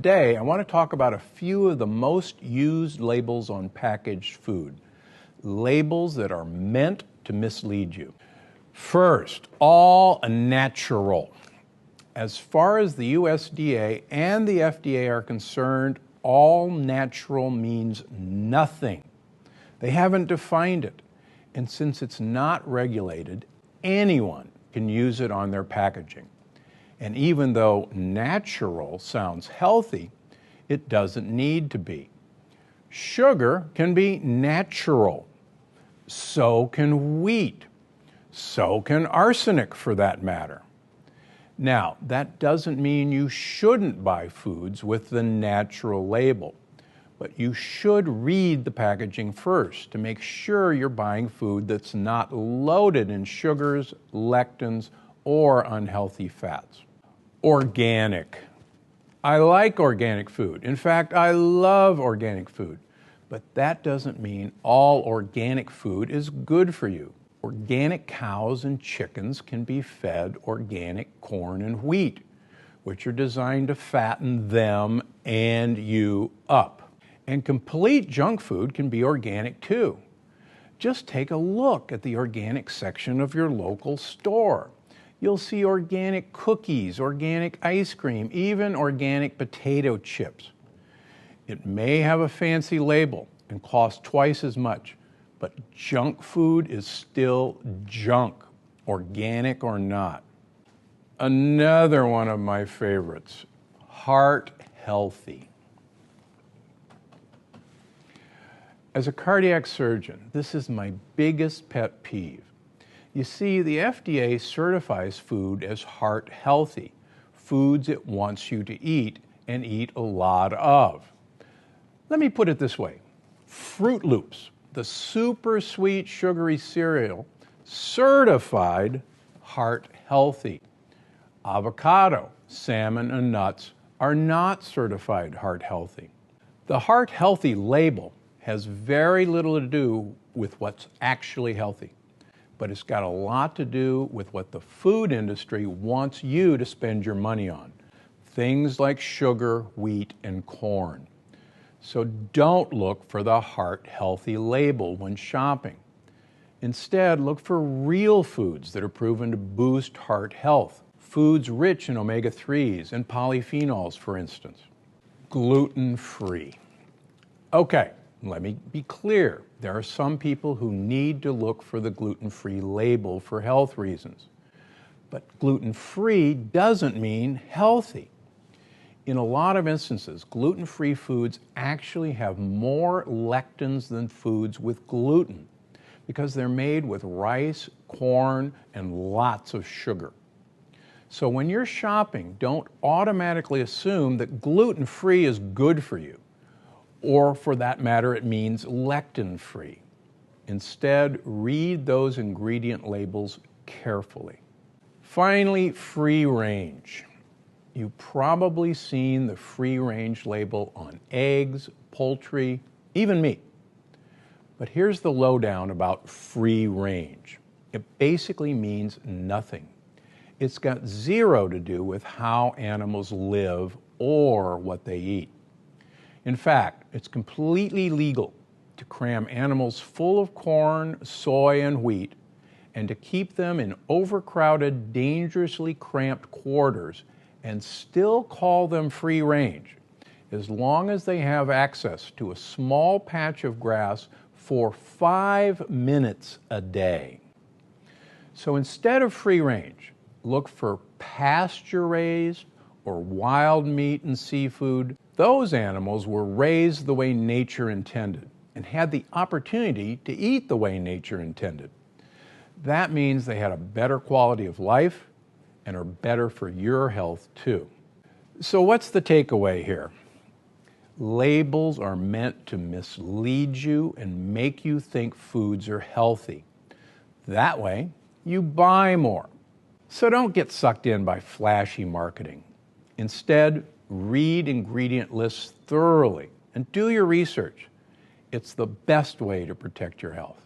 Today, I want to talk about a few of the most used labels on packaged food. Labels that are meant to mislead you. First, all natural. As far as the USDA and the FDA are concerned, all natural means nothing. They haven't defined it. And since it's not regulated, anyone can use it on their packaging. And even though natural sounds healthy, it doesn't need to be. Sugar can be natural. So can wheat. So can arsenic, for that matter. Now, that doesn't mean you shouldn't buy foods with the natural label, but you should read the packaging first to make sure you're buying food that's not loaded in sugars, lectins, or unhealthy fats. Organic. I like organic food. In fact, I love organic food. But that doesn't mean all organic food is good for you. Organic cows and chickens can be fed organic corn and wheat, which are designed to fatten them and you up. And complete junk food can be organic too. Just take a look at the organic section of your local store. You'll see organic cookies, organic ice cream, even organic potato chips. It may have a fancy label and cost twice as much, but junk food is still junk, organic or not. Another one of my favorites, heart healthy. As a cardiac surgeon, this is my biggest pet peeve. You see, the FDA certifies food as heart healthy, foods it wants you to eat and eat a lot of. Let me put it this way. Froot Loops, the super sweet sugary cereal, certified heart healthy. Avocado, salmon, and nuts are not certified heart healthy. The heart healthy label has very little to do with what's actually healthy, but it's got a lot to do with what the food industry wants you to spend your money on. Things like sugar, wheat, and corn. So don't look for the heart healthy label when shopping. Instead, look for real foods that are proven to boost heart health. Foods rich in omega-3s and polyphenols, for instance. Gluten-free. Okay, let me be clear. There are some people who need to look for the gluten-free label for health reasons. But gluten-free doesn't mean healthy. In a lot of instances, gluten-free foods actually have more lectins than foods with gluten because they're made with rice, corn, and lots of sugar. So when you're shopping, don't automatically assume that gluten-free is good for you, or for that matter, it means lectin-free. Instead, read those ingredient labels carefully. Finally, free range. You've probably seen the free range label on eggs, poultry, even meat. But here's the lowdown about free range. It basically means nothing. It's got zero to do with how animals live or what they eat. In fact, it's completely legal to cram animals full of corn, soy, and wheat, and to keep them in overcrowded, dangerously cramped quarters and still call them free range, as long as they have access to a small patch of grass for 5 minutes a day. So instead of free range, look for pasture-raised or wild meat and seafood. Those animals were raised the way nature intended and had the opportunity to eat the way nature intended. That means they had a better quality of life and are better for your health too. So what's the takeaway here? Labels are meant to mislead you and make you think foods are healthy. That way, you buy more. So don't get sucked in by flashy marketing. Instead, read ingredient lists thoroughly and do your research. It's the best way to protect your health.